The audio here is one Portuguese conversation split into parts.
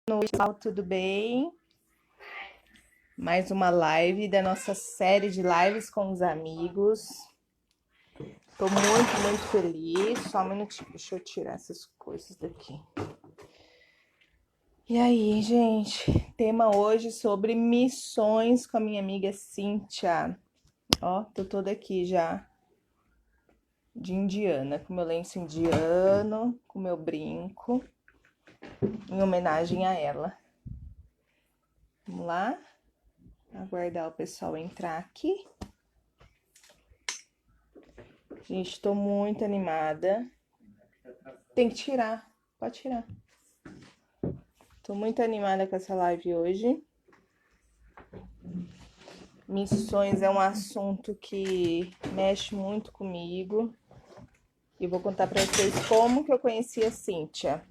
Noite, pessoal, tudo bem? Mais uma live da nossa série de lives com os amigos. Tô muito feliz. Só um minutinho, deixa eu tirar essas coisas daqui. E aí, gente? Tema hoje sobre missões com a minha amiga Cíntia. Ó, tô toda aqui já de indiana, com meu lenço indiano, com meu brinco, em homenagem a ela. Vamos lá? Aguardar o pessoal entrar aqui. Gente, tô muito animada. Tem que tirar, pode tirar. Tô muito animada com essa live hoje. Missões é um assunto que mexe muito comigo. E vou contar pra vocês como que eu conheci a Cíntia.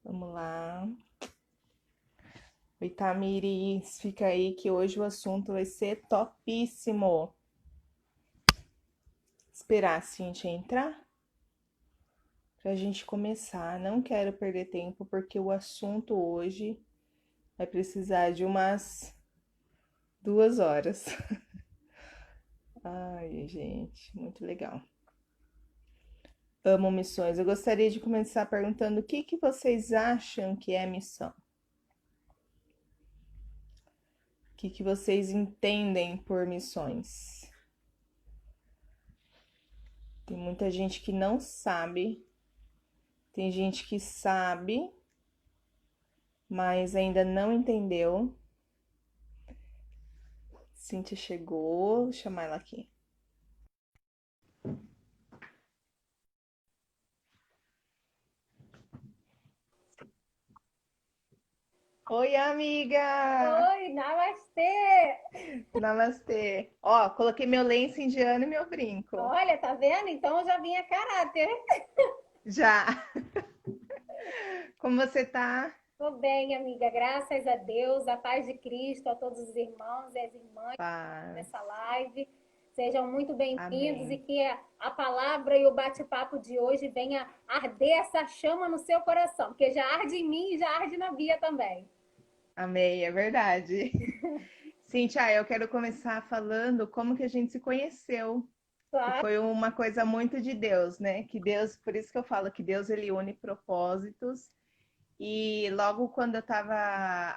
Vamos lá. Oi, Tamiris, fica aí que hoje o assunto vai ser topíssimo. Esperar a Cíntia entrar pra gente começar. Não quero perder tempo porque o assunto hoje vai precisar de umas 2 horas. Ai, gente, muito legal. Amo missões. Eu gostaria de começar perguntando o que vocês acham que é missão? O que vocês entendem por missões? Tem muita gente que não sabe, tem gente que sabe, mas ainda não entendeu. Cíntia chegou, vou chamar ela aqui. Oi, amiga! Oi, namastê! Namastê! Ó, coloquei meu lenço indiano e meu brinco. Olha, tá vendo? Então eu já vim a caráter. Já! Como você tá? Tô bem, amiga, graças a Deus, a paz de Cristo, a todos os irmãos e as irmãs Paz. nessa live. Sejam muito bem-vindos e Amém. que a palavra e o bate-papo de hoje venha arder essa chama no seu coração, porque já arde em mim e já arde na Bia também. Amém, é verdade. Cíntia, eu quero começar falando como que a gente se conheceu. E Claro. foi uma coisa muito de Deus, né? Que Deus, por isso que eu falo que Deus ele une propósitos. E logo quando eu estava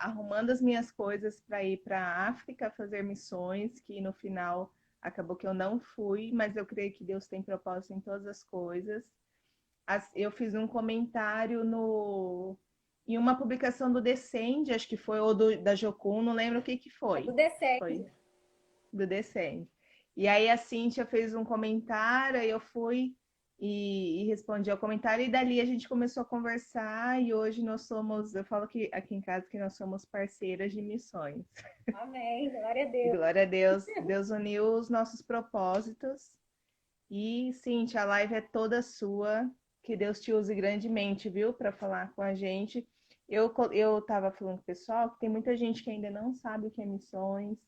arrumando as minhas coisas para ir para a África fazer missões, que no final acabou que eu não fui, mas eu creio que Deus tem propósito em todas as coisas. Eu fiz um comentário no em uma publicação do Descende, acho que foi, ou da Jocum, não lembro o que Do foi. Foi Descende. do Descende. E aí a Cíntia fez um comentário, aí eu fui e respondi ao comentário, e dali a gente começou a conversar, e hoje nós somos, eu falo que aqui em casa que nós somos parceiras de missões. Amém, glória a E Deus. glória a Deus, Deus uniu os nossos propósitos. E Cíntia, a live é toda sua. Que Deus te use grandemente, viu, para falar com a gente. Eu estava falando com o pessoal que tem muita gente que ainda não sabe o que é missões,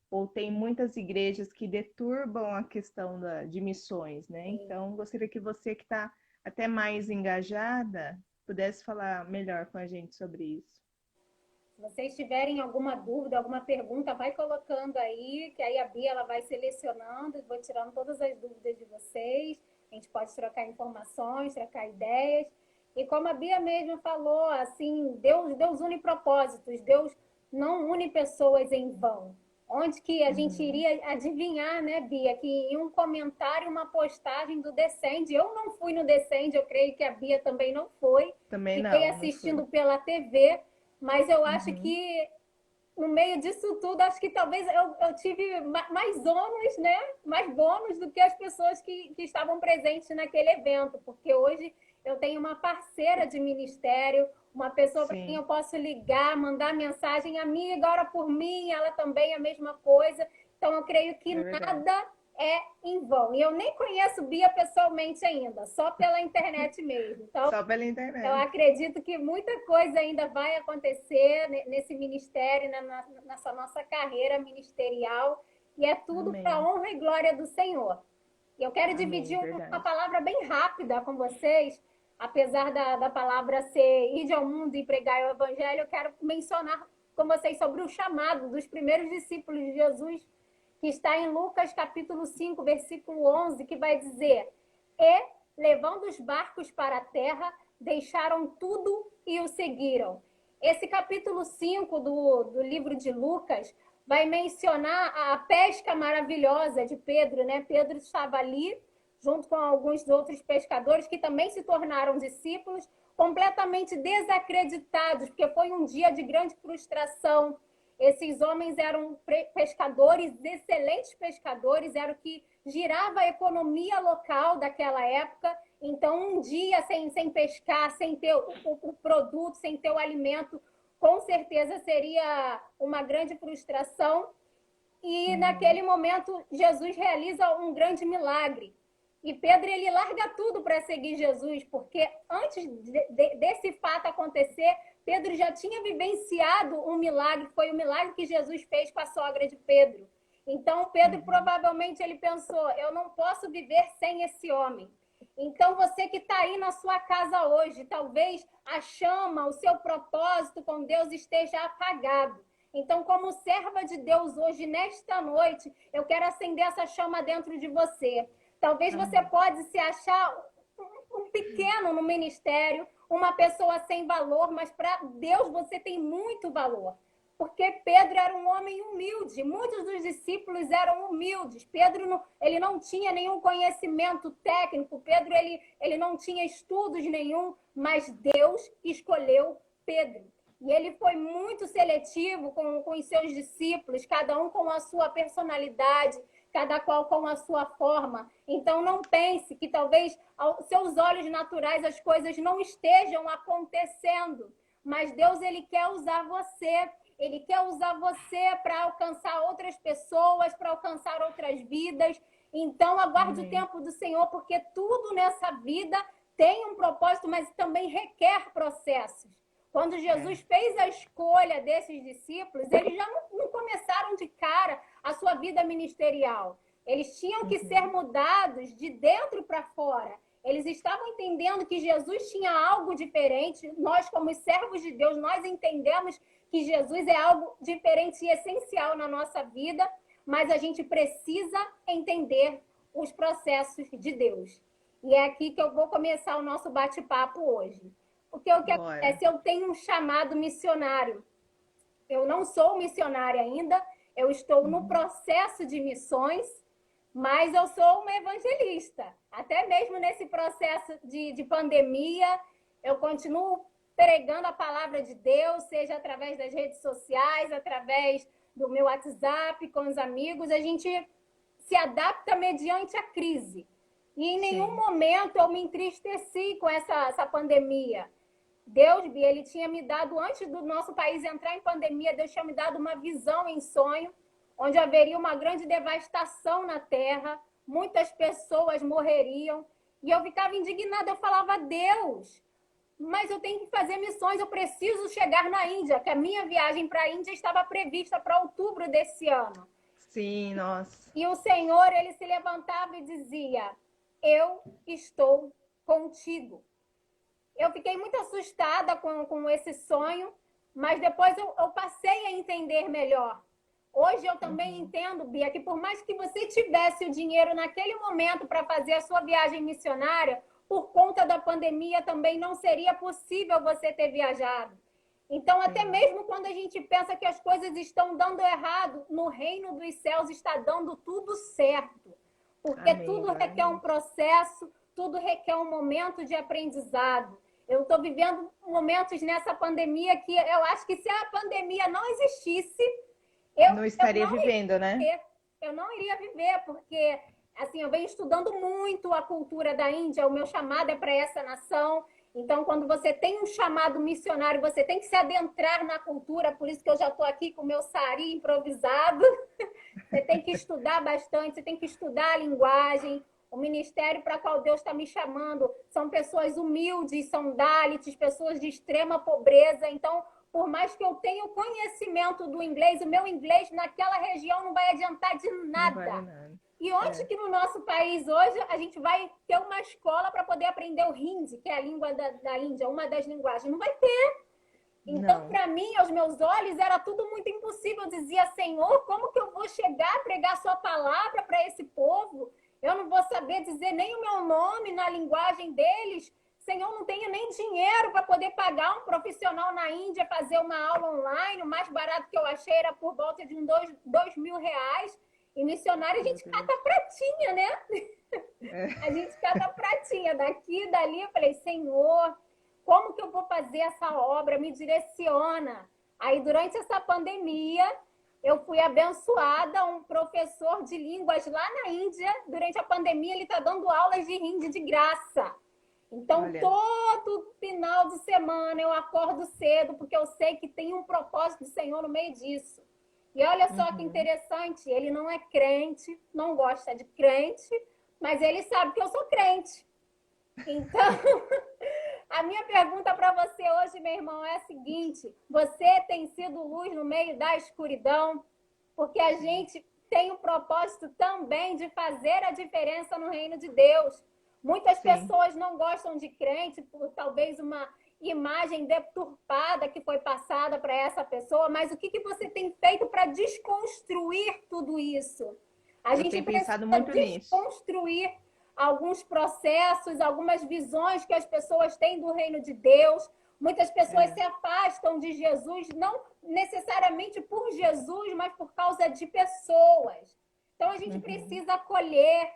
ou tem muitas igrejas que deturbam a questão de missões, né? Sim. Então, gostaria que você que está até mais engajada pudesse falar melhor com a gente sobre isso. Se vocês tiverem alguma dúvida, alguma pergunta, vai colocando aí, que aí a Bia ela vai selecionando, vou tirando todas as dúvidas de vocês. A gente pode trocar informações, trocar ideias. E como a Bia mesmo falou, assim, Deus une propósitos, Deus não une pessoas em vão. Onde que a gente Uhum. iria adivinhar, né, Bia, que em um comentário, uma postagem do Descende, eu não fui no Descende, eu creio que a Bia também não foi, Também fiquei não fui. assistindo pela TV, mas eu acho Uhum. que no meio disso tudo, acho que talvez eu tive mais ônus, né? Mais bônus do que as pessoas que estavam presentes naquele evento, porque hoje eu tenho uma parceira de ministério, uma pessoa para quem Sim, eu posso ligar, mandar mensagem, amiga, ora por mim, ela também é a mesma coisa. Então eu creio que é verdade. nada é em vão. E eu nem conheço Bia pessoalmente ainda, só pela internet mesmo. Então Só pela eu internet. acredito que muita coisa ainda vai acontecer nesse ministério, nessa nossa carreira ministerial. e é tudo para a Amém. honra e glória do Senhor. E eu quero Amém, dividir uma verdade. palavra bem rápida com vocês, apesar da palavra ser ide ao mundo e pregar o evangelho, eu quero mencionar com vocês sobre o chamado dos primeiros discípulos de Jesus, que está em Lucas capítulo 5, versículo 11, que vai dizer: e, levando os barcos para a terra, deixaram tudo e o seguiram. Esse capítulo 5 do livro de Lucas vai mencionar a pesca maravilhosa de Pedro, né? Pedro estava ali, junto com alguns outros pescadores que também se tornaram discípulos, completamente desacreditados, porque foi um dia de grande frustração. Esses homens eram pescadores, excelentes pescadores, era o que girava a economia local daquela época. Então, um dia sem pescar, sem ter o produto, sem ter o alimento, com certeza seria uma grande frustração. E naquele momento, Jesus realiza um grande milagre. E Pedro, ele larga tudo para seguir Jesus, porque antes desse fato acontecer, Pedro já tinha vivenciado um milagre, foi o milagre que Jesus fez com a sogra de Pedro. Então, Pedro provavelmente ele pensou, eu não posso viver sem esse homem. Então, você que está aí na sua casa hoje, talvez a chama, o seu propósito com Deus esteja apagado. Então, como serva de Deus hoje, nesta noite, eu quero acender essa chama dentro de você. Talvez você pode se achar um pequeno no ministério, uma pessoa sem valor, mas para Deus você tem muito valor. Porque Pedro era um homem humilde, muitos dos discípulos eram humildes. Pedro ele não tinha nenhum conhecimento técnico, Pedro ele não tinha estudos nenhum, mas Deus escolheu Pedro. E ele foi muito seletivo com os seus discípulos, cada um com a sua personalidade, cada qual com a sua forma. Então, não pense que talvez aos seus olhos naturais as coisas não estejam acontecendo, mas Deus ele quer usar você. Ele quer usar você para alcançar outras pessoas, para alcançar outras vidas. Então, aguarde o tempo do Senhor, porque tudo nessa vida tem um propósito, mas também requer processos. Quando Jesus fez a escolha desses discípulos, eles já não começaram de cara a sua vida ministerial. Eles tinham que ser mudados de dentro para fora. Eles estavam entendendo que Jesus tinha algo diferente. Nós, como servos de Deus, nós entendemos que Jesus é algo diferente e essencial na nossa vida, mas a gente precisa entender os processos de Deus. E é aqui que eu vou começar o nosso bate-papo hoje. Porque o que acontece? Eu tenho um chamado missionário. Eu não sou missionária ainda, eu estou no processo de missões, mas eu sou uma evangelista. Até mesmo nesse processo de pandemia, eu continuo pregando a palavra de Deus, seja através das redes sociais, através do meu WhatsApp, com os amigos. A gente se adapta mediante a crise. E em nenhum momento eu me entristeci com essa pandemia. Deus, Bia, ele tinha me dado, antes do nosso país entrar em pandemia, Deus tinha me dado uma visão em sonho, onde haveria uma grande devastação na terra, muitas pessoas morreriam, e eu ficava indignada, eu falava, Deus, mas eu tenho que fazer missões, eu preciso chegar na Índia, que a minha viagem para a Índia estava prevista para outubro desse ano. Sim, nossa. E o Senhor, ele se levantava e dizia, eu estou contigo. Eu fiquei muito assustada com esse sonho, mas depois eu passei a entender melhor. Hoje eu também entendo, Bia, que por mais que você tivesse o dinheiro naquele momento para fazer a sua viagem missionária, por conta da pandemia também não seria possível você ter viajado. Então, até mesmo quando a gente pensa que as coisas estão dando errado, no reino dos céus está dando tudo certo. Porque tudo requer um processo, tudo requer um momento de aprendizado. Eu estou vivendo momentos nessa pandemia que eu acho que se a pandemia não existisse, eu não estaria vivendo, né? Eu não iria viver, porque assim, eu venho estudando muito a cultura da Índia, o meu chamado é para essa nação. Então, quando você tem um chamado missionário, você tem que se adentrar na cultura, por isso que eu já estou aqui com o meu sari improvisado. Você tem que estudar bastante, você tem que estudar a linguagem. O ministério para qual Deus está me chamando são pessoas humildes, são dalits, pessoas de extrema pobreza. Então, por mais que eu tenha o conhecimento do inglês, o meu inglês naquela região não vai adiantar de nada. E onde que no nosso país hoje a gente vai ter uma escola para poder aprender o Hindi, que é a língua da Índia, uma das linguagens? Não vai ter. Então, para mim, aos meus olhos, era tudo muito impossível. Eu dizia, Senhor, como que eu vou chegar a pregar a sua palavra para esse povo? Eu não vou saber dizer nem o meu nome na linguagem deles. Senhor, não tenho nem dinheiro para poder pagar um profissional na Índia, fazer uma aula online. O mais barato que eu achei era por volta de uns R$ 2.000. E missionário a gente cata pratinha, né? A gente cata pratinha daqui e dali. Eu falei, Senhor, como que eu vou fazer essa obra? Me direciona. Aí, durante essa pandemia, eu fui abençoada. Um professor de línguas lá na Índia, durante a pandemia, ele está dando aulas de hindi de graça. Então, todo final de semana eu acordo cedo, porque eu sei que tem um propósito do Senhor no meio disso. E olha só que interessante, ele não é crente, não gosta de crente, mas ele sabe que eu sou crente. Então, a minha pergunta para você hoje, meu irmão, é a seguinte: você tem sido luz no meio da escuridão? Porque a gente tem o propósito também de fazer a diferença no reino de Deus. Muitas pessoas não gostam de crente por talvez uma imagem deturpada que foi passada para essa pessoa, mas o que você tem feito para desconstruir tudo isso? A gente precisa desconstruir alguns processos, algumas visões que as pessoas têm do reino de Deus. Muitas pessoas se afastam de Jesus, não necessariamente por Jesus, mas por causa de pessoas. Então, a gente precisa acolher.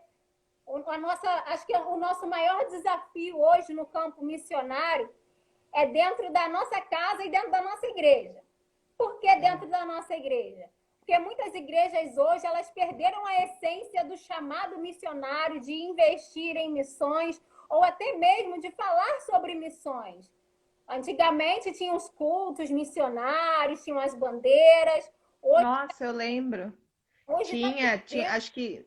Acho que o nosso maior desafio hoje no campo missionário é dentro da nossa casa e dentro da nossa igreja. Por que dentro da nossa igreja? Porque muitas igrejas hoje, elas perderam a essência do chamado missionário, de investir em missões, ou até mesmo de falar sobre missões. Antigamente tinha os cultos missionários, tinham as bandeiras. Hoje, nossa, eu lembro. Tinha, acho que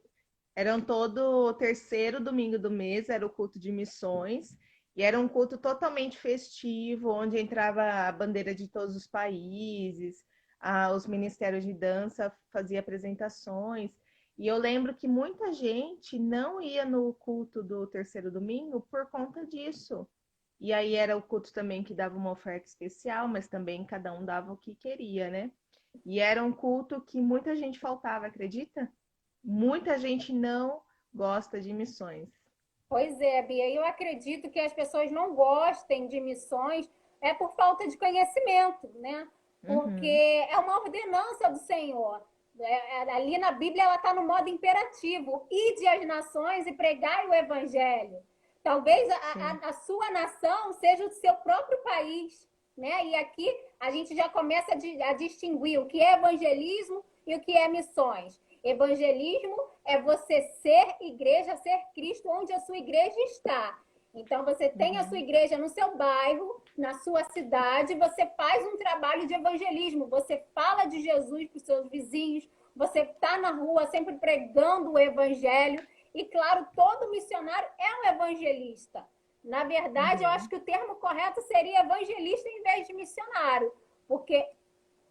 eram todo terceiro domingo do mês, era o culto de missões. E era um culto totalmente festivo, onde entrava a bandeira de todos os países, os ministérios de dança faziam apresentações. E eu lembro que muita gente não ia no culto do terceiro domingo por conta disso. E aí era o culto também que dava uma oferta especial, mas também cada um dava o que queria, né? E era um culto que muita gente faltava, acredita? Muita gente não gosta de missões. Pois é, Bia, eu acredito que as pessoas não gostem de missões por falta de conhecimento, né? Porque é uma ordenança do Senhor. Ali na Bíblia ela está no modo imperativo: ide às nações e pregai o evangelho. Talvez a sua nação seja o seu próprio país, né? E aqui a gente já começa a distinguir o que é evangelismo e o que é missões. Evangelismo é você ser igreja, ser Cristo onde a sua igreja está. Então, você tem a sua igreja no seu bairro, na sua cidade, você faz um trabalho de evangelismo, você fala de Jesus para os seus vizinhos, você está na rua sempre pregando o evangelho. E, claro, todo missionário é um evangelista. Na verdade, eu acho que o termo correto seria evangelista em vez de missionário, porque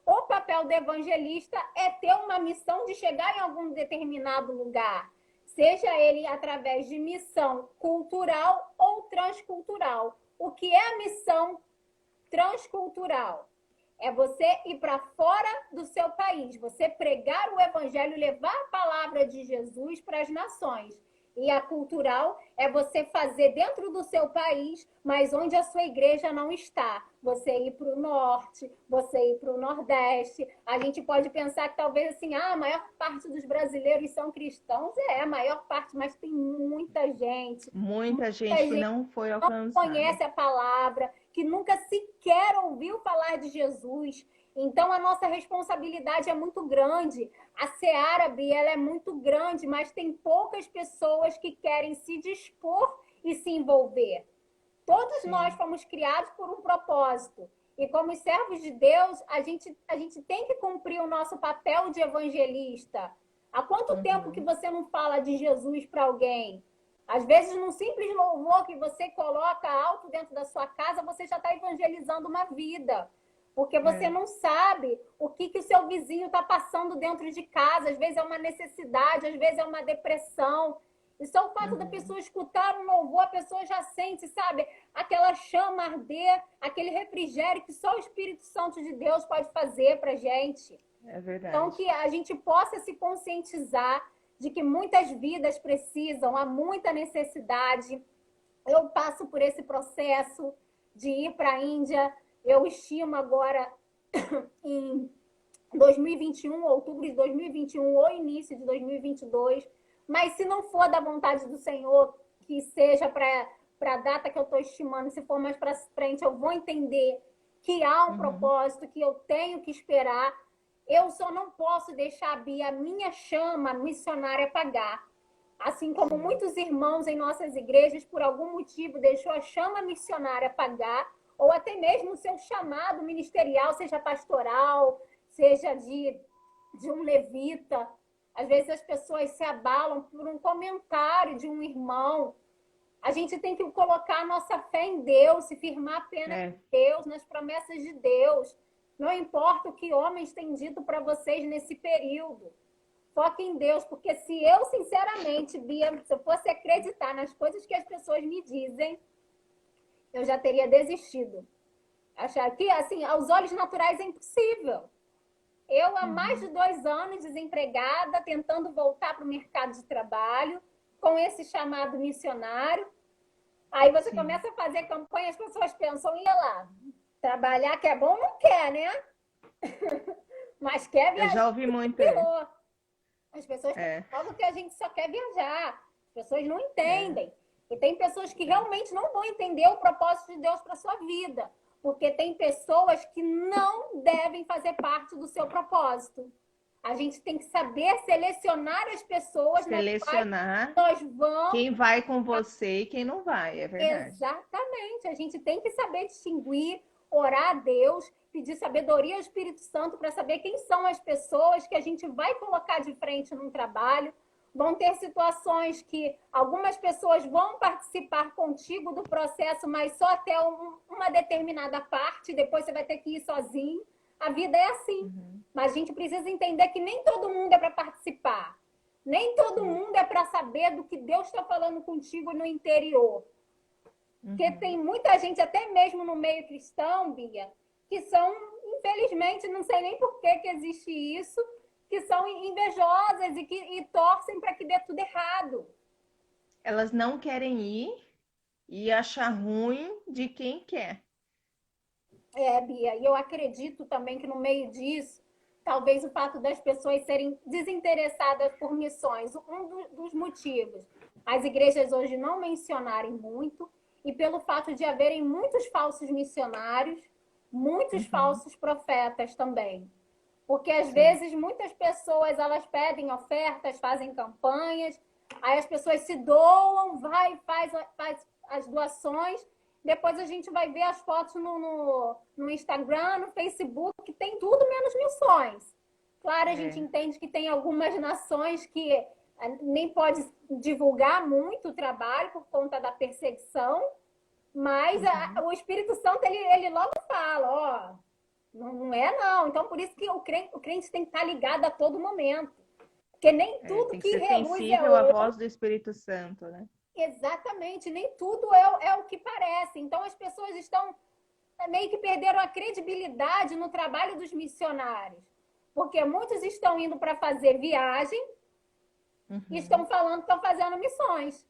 o papel do evangelista é ter uma missão de chegar em algum determinado lugar, seja ele através de missão cultural ou transcultural. O que é a missão transcultural? É você ir para fora do seu país, você pregar o evangelho, levar a palavra de Jesus para as nações. E a cultural é você fazer dentro do seu país, mas onde a sua igreja não está. Você ir para o norte, você ir para o nordeste. A gente pode pensar que talvez assim, a maior parte dos brasileiros são cristãos. É, a maior parte, mas tem muita gente. Muita gente que não foi alcançada. Não conhece a palavra, que nunca sequer ouviu falar de Jesus. Então, a nossa responsabilidade é muito grande. A seara, Bia, ela é muito grande, mas tem poucas pessoas que querem se dispor e se envolver. Todos nós fomos criados por um propósito. E como servos de Deus, a gente tem que cumprir o nosso papel de evangelista. Há quanto tempo que você não fala de Jesus para alguém? Às vezes, num simples louvor que você coloca alto dentro da sua casa, você já está evangelizando uma vida. Porque você não sabe o que o seu vizinho está passando dentro de casa. Às vezes é uma necessidade, às vezes é uma depressão. E só o fato da pessoa escutar um louvor, a pessoa já sente, sabe? Aquela chama arder, aquele refrigério que só o Espírito Santo de Deus pode fazer para a gente. É verdade. Então, que a gente possa se conscientizar de que muitas vidas precisam, há muita necessidade. Eu passo por esse processo de ir para a Índia. Eu estimo agora em 2021, outubro de 2021 ou início de 2022. Mas se não for da vontade do Senhor, que seja para a data que eu estou estimando, se for mais para frente, eu vou entender que há um propósito, que eu tenho que esperar. Eu só não posso deixar, Bia, a minha chama missionária apagar. Assim como muitos irmãos em nossas igrejas, por algum motivo, deixou a chama missionária apagar, ou até mesmo o seu chamado ministerial, seja pastoral, seja de um levita. Às vezes as pessoas se abalam por um comentário de um irmão. A gente tem que colocar a nossa fé em Deus, se firmar apenas em Deus, nas promessas de Deus. Não importa o que homens têm dito para vocês nesse período. Foque em Deus, porque se eu, sinceramente, Bia, se eu fosse acreditar nas coisas que as pessoas me dizem, eu já teria desistido. Achar que, assim, aos olhos naturais é impossível. Eu, há mais de 2 anos, desempregada, tentando voltar para o mercado de trabalho, com esse chamado missionário. Aí você começa a fazer campanha, as pessoas pensam, ia lá, trabalhar que é bom, não quer, né? Mas quer viajar. Eu já ouvi muito. As pessoas falam que a gente só quer viajar. As pessoas não entendem. E tem pessoas que realmente não vão entender o propósito de Deus para sua vida. Porque tem pessoas que não devem fazer parte do seu propósito. A gente tem que saber selecionar as pessoas. Selecionar nós vamos... quem vai com você e quem não vai, é verdade. Exatamente. A gente tem que saber distinguir, orar a Deus, pedir sabedoria ao Espírito Santo para saber quem são as pessoas que a gente vai colocar de frente num trabalho. Vão ter situações que algumas pessoas vão participar contigo do processo, mas só até uma determinada parte, depois você vai ter que ir sozinho. A vida é assim. Mas a gente precisa entender que nem todo mundo é para participar. Nem todo mundo é para saber do que Deus está falando contigo no interior. Porque tem muita gente, até mesmo no meio cristão, Bia, que são, infelizmente, não sei nem por que existe isso, que são invejosas e torcem para que dê tudo errado. Elas não querem ir e achar ruim de quem quer. Bia, e eu acredito também que no meio disso, talvez o fato das pessoas serem desinteressadas por missões, um dos motivos, as igrejas hoje não mencionarem muito, e pelo fato de haverem muitos falsos missionários, muitos falsos profetas também. Porque, às vezes, muitas pessoas, elas pedem ofertas, fazem campanhas, aí as pessoas se doam, faz as doações, depois a gente vai ver as fotos no Instagram, no Facebook, tem tudo menos missões. Claro, a gente entende que tem algumas nações que nem pode divulgar muito o trabalho por conta da perseguição, mas o Espírito Santo, ele logo fala, ó... Não é, não. Então, por isso que o crente tem que estar ligado a todo momento. Porque nem tudo tem que ser reluz sensível à voz do Espírito Santo, né? Exatamente. Nem tudo é o que parece. Então, as pessoas estão meio que perderam a credibilidade no trabalho dos missionários. Porque muitos estão indo para fazer viagem e estão falando que estão fazendo missões.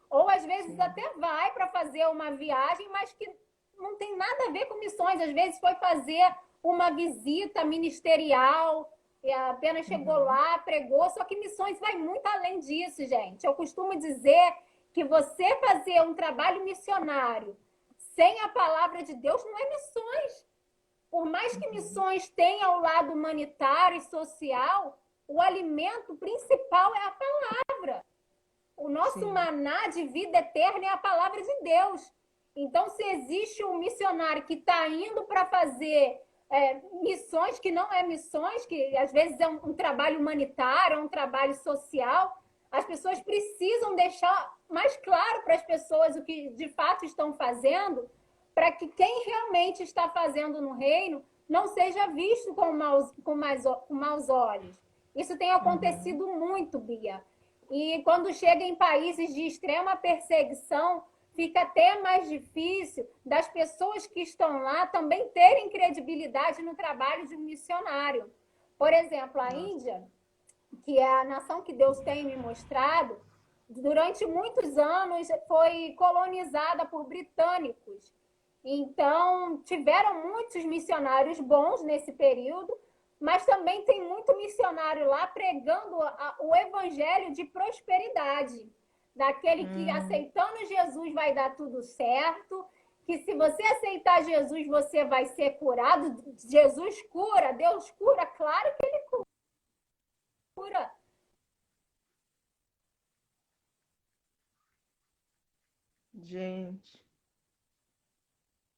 Ou, às vezes, até vai para fazer uma viagem, mas que não tem nada a ver com missões. Às vezes foi fazer uma visita ministerial, e apenas chegou lá, pregou, só que missões vai muito além disso, gente. Eu costumo dizer que você fazer um trabalho missionário sem a palavra de Deus não é missões. Por mais que missões tenham o lado humanitário e social, o alimento principal é a palavra. O nosso maná de vida eterna é a palavra de Deus. Então, se existe um missionário que está indo para fazer missões, que não é missões, que às vezes é um trabalho humanitário, é um trabalho social, as pessoas precisam deixar mais claro para as pessoas o que de fato estão fazendo, para que quem realmente está fazendo no reino não seja visto com maus olhos. Isso tem Uhum. acontecido muito, Bia. E quando chega em países de extrema perseguição, fica até mais difícil das pessoas que estão lá também terem credibilidade no trabalho de um missionário. Por exemplo, a Nossa. Índia, que é a nação que Deus tem me mostrado, durante muitos anos foi colonizada por britânicos. Então, tiveram muitos missionários bons nesse período, mas também tem muito missionário lá pregando o evangelho de prosperidade, daquele que Hum, aceitando Jesus vai dar tudo certo, que se você aceitar Jesus você vai ser curado. Jesus cura, Deus cura, claro que ele cura. gente,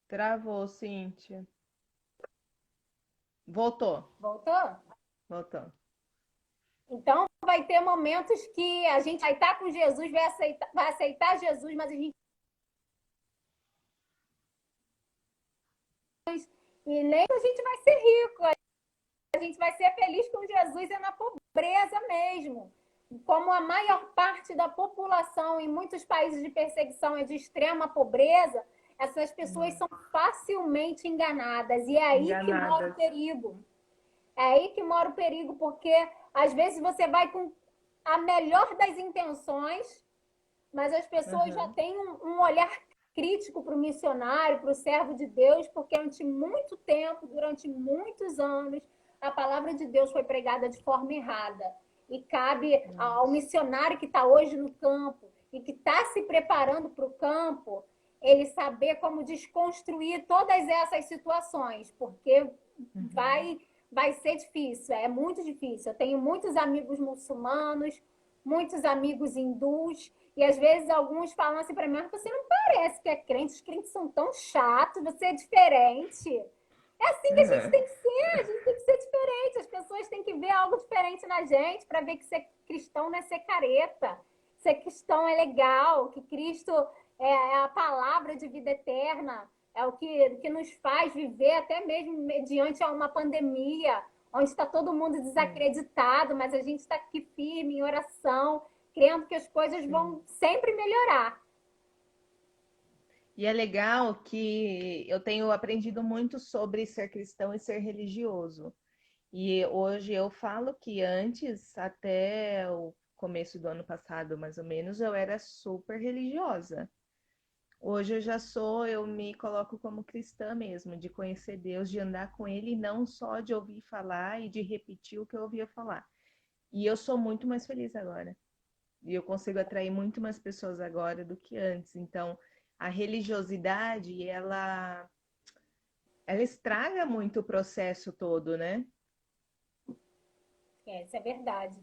travou, Cíntia. Voltou, Voltou? voltou. Então, vai ter momentos que a gente vai estar com Jesus, vai aceitar Jesus, mas a gente. E nem a gente vai ser rico, a gente vai ser feliz com Jesus é na pobreza mesmo. Como a maior parte da população em muitos países de perseguição é de extrema pobreza, essas pessoas Hum, são facilmente enganadas. E é aí que mora o enganadas. perigo. É aí que mora o perigo, porque às vezes você vai com a melhor das intenções, mas as pessoas já Uhum. têm um olhar crítico para o missionário, para o servo de Deus, porque durante muito tempo, durante muitos anos, a palavra de Deus foi pregada de forma errada. E cabe ao Nossa. missionário que está hoje no campo e que está se preparando para o campo, ele saber como desconstruir todas essas situações, porque Uhum. vai ser difícil, é muito difícil. Eu tenho muitos amigos muçulmanos, muitos amigos hindus, e às vezes alguns falam assim para mim: "Ah, você não parece que é crente, os crentes são tão chatos, você é diferente." É assim que a gente tem que ser, a gente tem que ser diferente. As pessoas têm que ver algo diferente na gente para ver que ser cristão não é ser careta. Ser cristão é legal, que Cristo é a palavra de vida eterna, é o que nos faz viver até mesmo mediante uma pandemia, onde está todo mundo Sim, desacreditado, mas a gente está aqui firme em oração, crendo que as coisas sim. vão sempre melhorar. E é legal que eu tenho aprendido muito sobre ser cristão e ser religioso. E hoje eu falo que antes, até o começo do ano passado, mais ou menos, eu era super religiosa. Hoje eu já sou, eu me coloco como cristã mesmo, de conhecer Deus, de andar com Ele, e não só de ouvir falar e de repetir o que eu ouvia falar. E eu sou muito mais feliz agora. E eu consigo atrair muito mais pessoas agora do que antes. Então, a religiosidade, ela estraga muito o processo todo, né? Isso é verdade.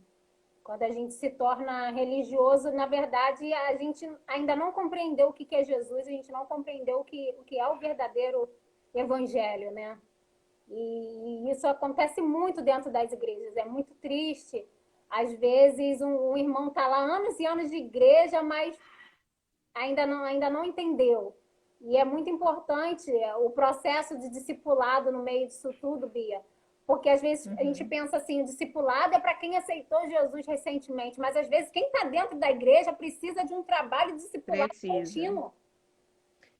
Quando a gente se torna religioso, na verdade, a gente ainda não compreendeu o que é Jesus, a gente não compreendeu o que é o verdadeiro evangelho, né? E isso acontece muito dentro das igrejas, é muito triste. Às vezes, um irmão está lá anos e anos de igreja, mas ainda não entendeu. E é muito importante o processo de discipulado no meio disso tudo, Bia. Porque às vezes a gente Uhum. pensa assim, o discipulado é para quem aceitou Jesus recentemente, mas às vezes quem está dentro da igreja precisa de um trabalho discipulado Precisa. contínuo.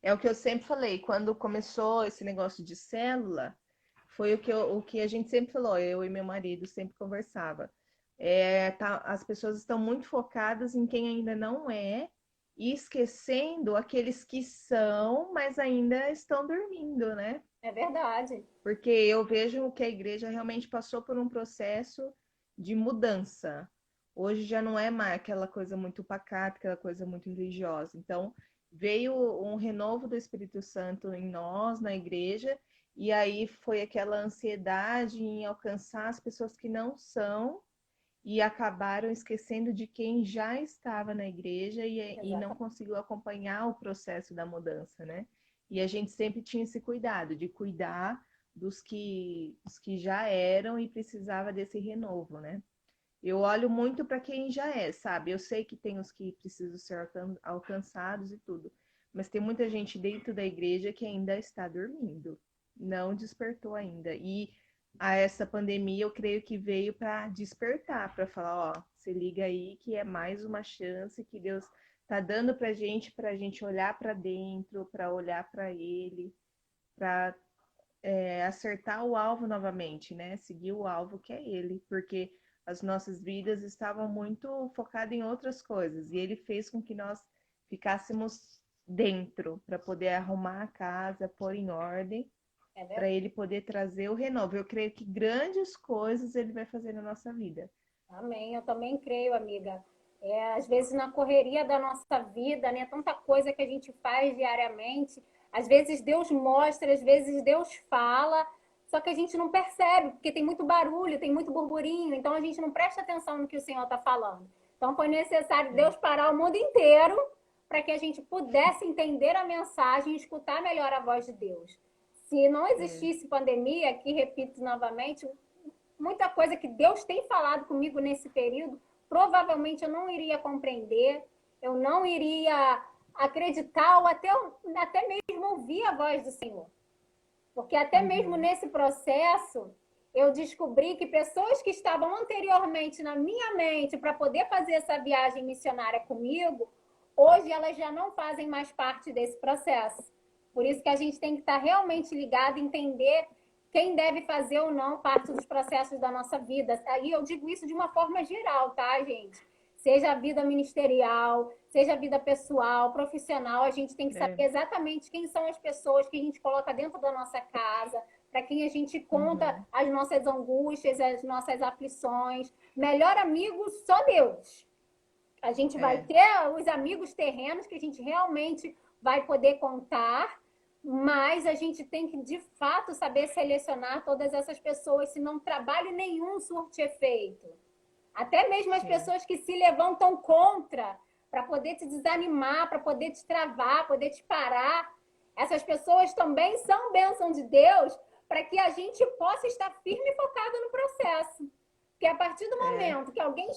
É o que eu sempre falei, quando começou esse negócio de célula, foi o que a gente sempre falou, eu e meu marido sempre conversava. As pessoas estão muito focadas em quem ainda não é e esquecendo aqueles que são, mas ainda estão dormindo, né? É verdade. Porque eu vejo que a igreja realmente passou por um processo de mudança. Hoje já não é mais aquela coisa muito pacata, aquela coisa muito religiosa. Então, veio um renovo do Espírito Santo em nós, na igreja, e aí foi aquela ansiedade em alcançar as pessoas que não são e acabaram esquecendo de quem já estava na igreja e não Exatamente. conseguiu acompanhar o processo da mudança, né? E a gente sempre tinha esse cuidado de cuidar dos que já eram e precisava desse renovo, né? Eu olho muito para quem já é, sabe? Eu sei que tem os que precisam ser alcançados e tudo, mas tem muita gente dentro da igreja que ainda está dormindo. não despertou ainda. E essa pandemia eu creio que veio para despertar, para falar, ó, se liga aí que é mais uma chance que Deus tá dando para a gente olhar para dentro, para olhar para Ele, para acertar o alvo novamente, né? Seguir o alvo que é Ele, porque as nossas vidas estavam muito focadas em outras coisas e Ele fez com que nós ficássemos dentro para poder arrumar a casa, pôr em ordem, É para verdade. Ele poder trazer o renovo. Eu creio que grandes coisas Ele vai fazer na nossa vida. Amém. Eu também creio, amiga. Às vezes na correria da nossa vida, né? Tanta coisa que a gente faz diariamente. Às vezes Deus mostra, às vezes Deus fala, só que a gente não percebe, porque tem muito barulho, tem muito burburinho, então a gente não presta atenção no que o Senhor está falando. Então foi necessário É, Deus parar o mundo inteiro para que a gente pudesse entender a mensagem e escutar melhor a voz de Deus. Se não é, existisse pandemia, aqui repito novamente, muita coisa que Deus tem falado comigo nesse período, provavelmente eu não iria compreender, eu não iria acreditar ou até mesmo ouvir a voz do Senhor. Porque até mesmo uhum, nesse processo, eu descobri que pessoas que estavam anteriormente na minha mente para poder fazer essa viagem missionária comigo, hoje elas já não fazem mais parte desse processo. Por isso que a gente tem que estar realmente ligado, entender quem deve fazer ou não parte dos processos da nossa vida. Aí eu digo isso de uma forma geral, tá, gente? Seja a vida ministerial, seja a vida pessoal, profissional, a gente tem que saber é, exatamente quem são as pessoas que a gente coloca dentro da nossa casa, para quem a gente conta uhum, as nossas angústias, as nossas aflições. Melhor amigo, só Deus. A gente vai é, ter os amigos terrenos que a gente realmente vai poder contar, mas a gente tem que, de fato, saber selecionar todas essas pessoas, senão trabalho nenhum surte efeito. Até mesmo as sim, pessoas que se levantam contra, para poder te desanimar, para poder te travar, poder te parar. Essas pessoas também são bênção de Deus para que a gente possa estar firme e focado no processo. Porque a partir do é, momento que alguém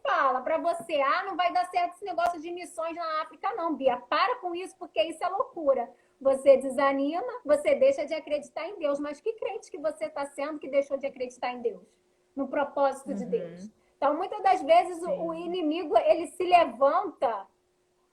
fala para você, não vai dar certo esse negócio de missões na África, não, Bia, para com isso, porque isso é loucura. Você desanima, você deixa de acreditar em Deus. Mas que crente que você está sendo que deixou de acreditar em Deus? No propósito de Deus. uhum, Então, muitas das vezes, o sim, inimigo ele se levanta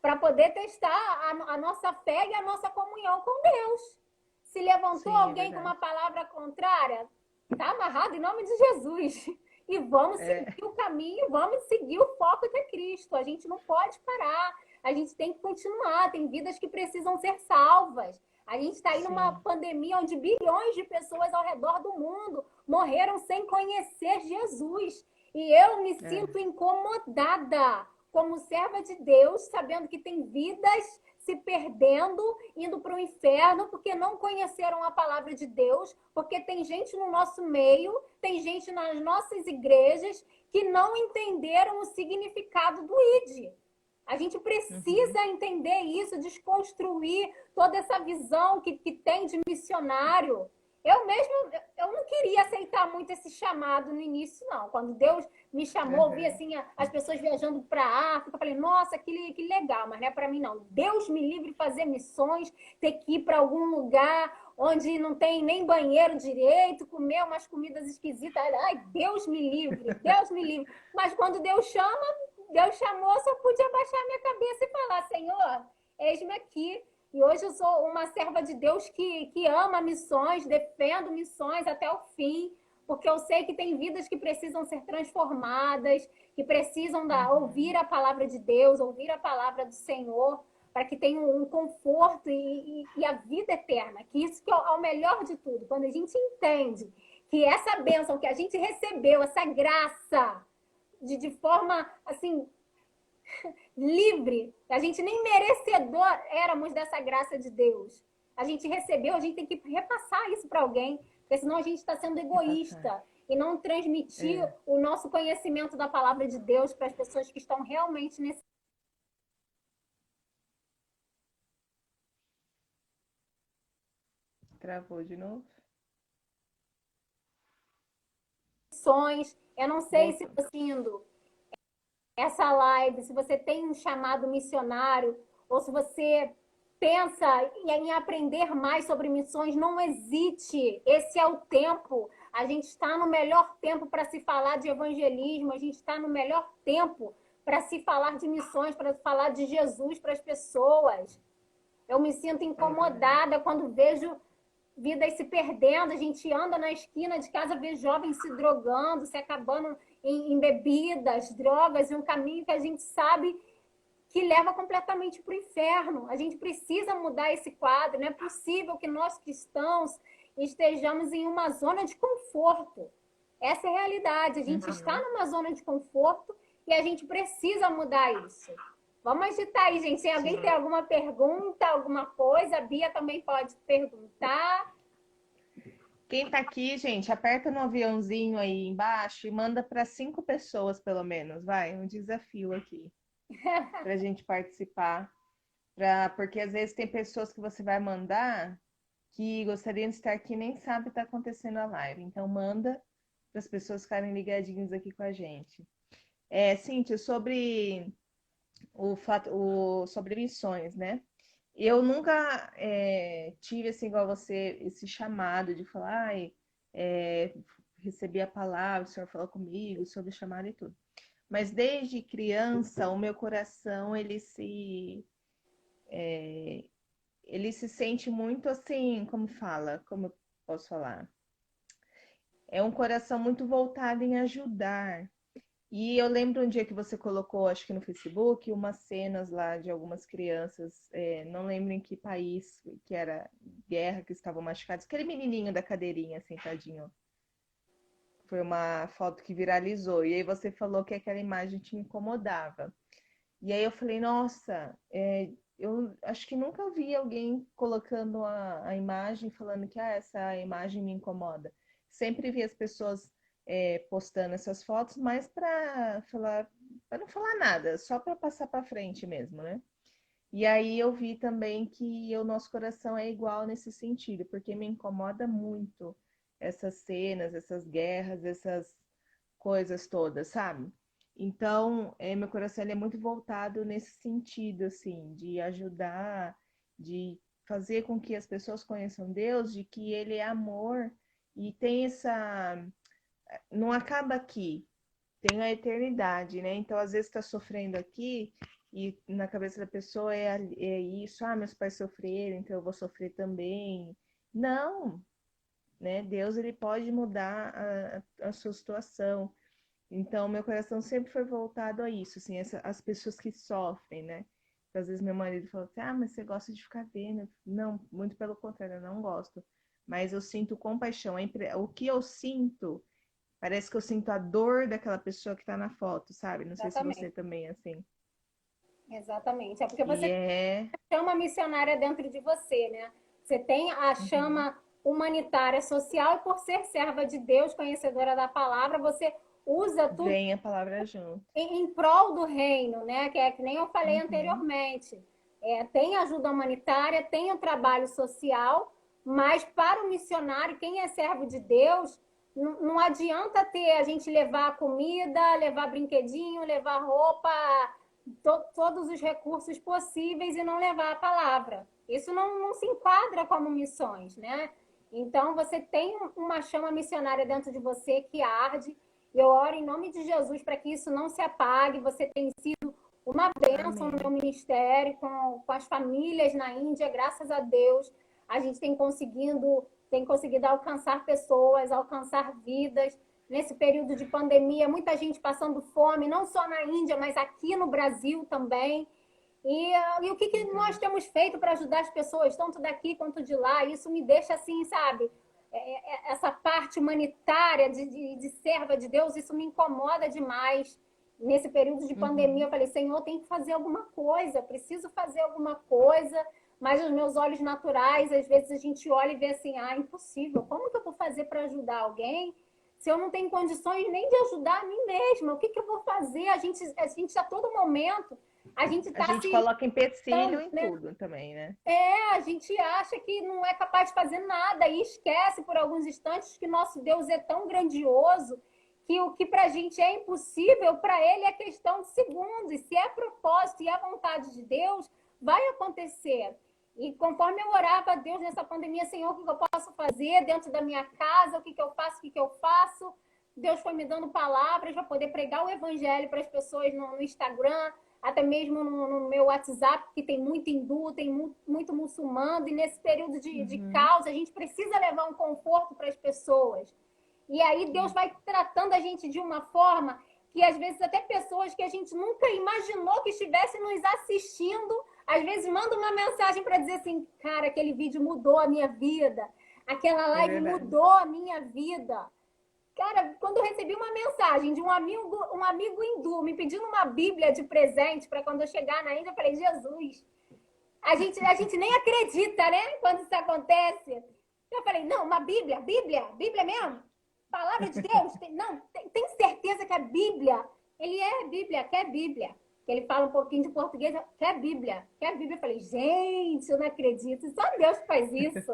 para poder testar a nossa fé e a nossa comunhão com Deus. Se levantou sim, é alguém com verdade. uma palavra contrária, está amarrado em nome de Jesus. E vamos seguir É, o caminho, vamos seguir o foco que é Cristo. A gente não pode parar, a gente tem que continuar. Tem vidas que precisam ser salvas. A gente está aí numa sim, pandemia onde bilhões de pessoas ao redor do mundo morreram sem conhecer Jesus. E eu me é, sinto incomodada como serva de Deus, sabendo que tem vidas se perdendo, indo para o inferno, porque não conheceram a palavra de Deus, porque tem gente no nosso meio, tem gente nas nossas igrejas que não entenderam o significado do ID. A gente uhum, precisa entender isso, desconstruir toda essa visão que tem de missionário. Eu mesmo, eu não queria aceitar muito esse chamado no início, não. Quando Deus me chamou, eu vi uhum, assim as pessoas viajando para a África, eu falei, nossa, que legal, mas não é para mim, não. Deus me livre de fazer missões, ter que ir para algum lugar onde não tem nem banheiro direito, comer umas comidas esquisitas. Ai, Deus me livre, Deus me livre. Mas quando Deus chama, Deus chamou, eu só pude abaixar minha cabeça e falar, Senhor, eis-me aqui. E hoje eu sou uma serva de Deus que ama missões, defendo missões até o fim, porque eu sei que tem vidas que precisam ser transformadas, que precisam ouvir uhum, a palavra de Deus, ouvir a palavra do Senhor, para que tenham um conforto e a vida eterna. Que isso que é o melhor de tudo. Quando a gente entende que essa bênção que a gente recebeu, essa graça, de forma assim livre. A gente nem merecedor éramos dessa graça de Deus. A gente recebeu, a gente tem que repassar isso para alguém, porque senão a gente está sendo repassar. egoísta e não transmitir É, o nosso conhecimento da palavra de Deus para as pessoas que estão realmente nesse travou de novo? sonhos. Eu não sei se Voltou. você indo essa live, se você tem um chamado missionário ou se você pensa em aprender mais sobre missões, não hesite. Esse é o tempo. A gente está no melhor tempo para se falar de evangelismo, a gente está no melhor tempo para se falar de missões, para falar de Jesus para as pessoas. Eu me sinto incomodada quando vejo vidas se perdendo. A gente anda na esquina de casa, vê jovens se drogando, se acabando em bebidas, drogas, e um caminho que a gente sabe que leva completamente para o inferno. A gente precisa mudar esse quadro. Não é possível que nós cristãos estejamos em uma zona de conforto. Essa é a realidade. A gente está numa zona de conforto e a gente precisa mudar isso. Vamos agitar aí, gente. Se alguém tem alguma pergunta, alguma coisa, a Bia também pode perguntar. Quem tá aqui, gente, aperta no aviãozinho aí embaixo e manda para 5 pessoas, pelo menos, vai, um desafio aqui, para a gente participar. Porque às vezes tem pessoas que você vai mandar que gostariam de estar aqui e nem sabe o que está acontecendo a live. Então, manda para as pessoas ficarem ligadinhas aqui com a gente. Cíntia, sobre sobre missões, né? Eu nunca tive, assim, igual você, esse chamado de falar, ai, recebi a palavra, o Senhor falou comigo sobre o chamado e tudo. Mas desde criança, o meu coração, ele se sente muito assim, como eu posso falar? É um coração muito voltado em ajudar. E eu lembro um dia que você colocou, acho que no Facebook, umas cenas lá de algumas crianças, não lembro em que país, que era guerra, que estavam machucados. Aquele menininho da cadeirinha, sentadinho. Foi uma foto que viralizou. E aí você falou que aquela imagem te incomodava. E aí eu falei, nossa, eu acho que nunca vi alguém colocando a imagem, falando que essa imagem me incomoda. Sempre vi as pessoas postando essas fotos, mas para falar, para não falar nada, só para passar para frente mesmo, né? E aí eu vi também que o nosso coração é igual nesse sentido, porque me incomoda muito essas cenas, essas guerras, essas coisas todas, sabe? Então, meu coração ele é muito voltado nesse sentido, assim, de ajudar, de fazer com que as pessoas conheçam Deus, de que Ele é amor e tem essa. Não acaba aqui, tem a eternidade, né? Então, às vezes, está sofrendo aqui e na cabeça da pessoa é isso, meus pais sofreram, então eu vou sofrer também. Não, né? Deus ele pode mudar a sua situação. Então, meu coração sempre foi voltado a isso, assim, as pessoas que sofrem, né? Então, às vezes meu marido fala assim, mas você gosta de ficar vendo. Não, muito pelo contrário, eu não gosto. Mas eu sinto compaixão. O que eu sinto, parece que eu sinto a dor daquela pessoa que tá na foto, sabe? Não sei se você Exatamente. também é assim. Exatamente. É porque E você é. chama missionária dentro de você, né? Você tem a Uhum. chama humanitária social e por ser serva de Deus, conhecedora da palavra, você usa tudo Vem a palavra junto. em prol do reino, né? Que é que nem eu falei Uhum. anteriormente. Tem ajuda humanitária, tem o trabalho social, mas para o missionário, quem é servo de Deus, não adianta ter a gente levar comida, levar brinquedinho, levar roupa, todos os recursos possíveis e não levar a palavra. Isso não se enquadra como missões, né? Então, você tem uma chama missionária dentro de você que arde. Eu oro em nome de Jesus para que isso não se apague. Você tem sido uma bênção no meu Amém. ministério, com as famílias na Índia, graças a Deus. A gente tem conseguido alcançar pessoas, alcançar vidas. Nesse período de pandemia, muita gente passando fome, não só na Índia, mas aqui no Brasil também. E o que nós temos feito para ajudar as pessoas, tanto daqui quanto de lá? Isso me deixa assim, sabe? Essa parte humanitária de serva de Deus, isso me incomoda demais. Nesse período de pandemia, Uhum. eu falei, Senhor, tem que fazer alguma coisa, preciso fazer alguma coisa. Mas os meus olhos naturais, às vezes a gente olha e vê assim, impossível, como que eu vou fazer para ajudar alguém se eu não tenho condições nem de ajudar a mim mesma? O que eu vou fazer? A gente a todo momento, a gente A está gente se coloca empecilho limitando, em né? tudo também, né? A gente acha que não é capaz de fazer nada e esquece por alguns instantes que nosso Deus é tão grandioso que o que para a gente é impossível, para ele é questão de segundos. E se é propósito e é vontade de Deus, vai acontecer. E conforme eu orava a Deus nessa pandemia, Senhor, o que eu posso fazer dentro da minha casa, o que eu faço, o que eu faço, Deus foi me dando palavras para poder pregar o evangelho para as pessoas no Instagram, até mesmo no meu WhatsApp, que tem muito hindu, tem muito muçulmano, e nesse período de caos, a gente precisa levar um conforto para as pessoas. E aí Deus vai tratando a gente de uma forma que, às vezes, até pessoas que a gente nunca imaginou que estivessem nos assistindo, às vezes mandam uma mensagem para dizer assim, cara, aquele vídeo mudou a minha vida, aquela live mudou a minha vida. Cara, quando eu recebi uma mensagem de um amigo hindu me pedindo uma Bíblia de presente para quando eu chegar na Índia, eu falei, Jesus, a gente nem acredita, né? Quando isso acontece. Eu falei, não, uma Bíblia mesmo? Palavra de Deus? Tem certeza que a Bíblia, ele é Bíblia, quer Bíblia. Ele fala um pouquinho de português, quer Bíblia. Eu falei, gente, eu não acredito, só Deus faz isso.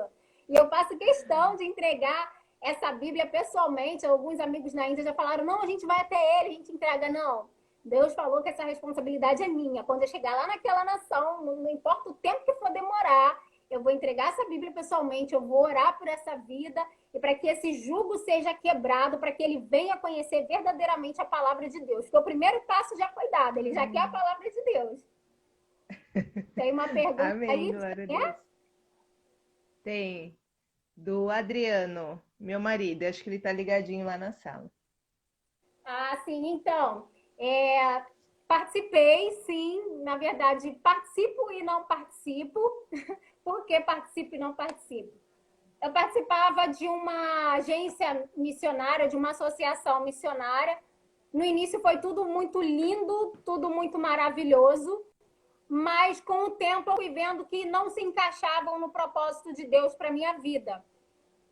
E eu faço questão de entregar essa Bíblia pessoalmente. Alguns amigos na Índia já falaram, não, a gente vai até ele, a gente entrega. Não, Deus falou que essa responsabilidade é minha. Quando eu chegar lá naquela nação, não importa o tempo que for demorar, eu vou entregar essa Bíblia pessoalmente, eu vou orar por essa vida e para que esse jugo seja quebrado, para que ele venha conhecer verdadeiramente a palavra de Deus. Porque o primeiro passo já foi dado, ele já quer a palavra de Deus. Tem uma pergunta Amém, aí? glória a Deus. Tem. Do Adriano, meu marido. Acho que ele tá ligadinho lá na sala. Ah, sim. Então, participei, sim. Na verdade, participo e não participo. Por que participo e não participo? Eu participava de uma agência missionária, de uma associação missionária. No início foi tudo muito lindo, tudo muito maravilhoso, mas com o tempo eu fui vendo que não se encaixavam no propósito de Deus para minha vida.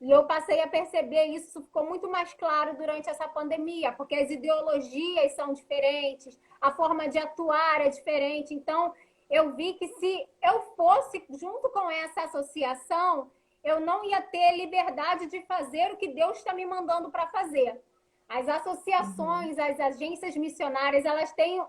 E eu passei a perceber isso, ficou muito mais claro durante essa pandemia, porque as ideologias são diferentes, a forma de atuar é diferente. Então, eu vi que se eu fosse junto com essa associação, eu não ia ter liberdade de fazer o que Deus está me mandando para fazer. As associações, as agências missionárias, elas têm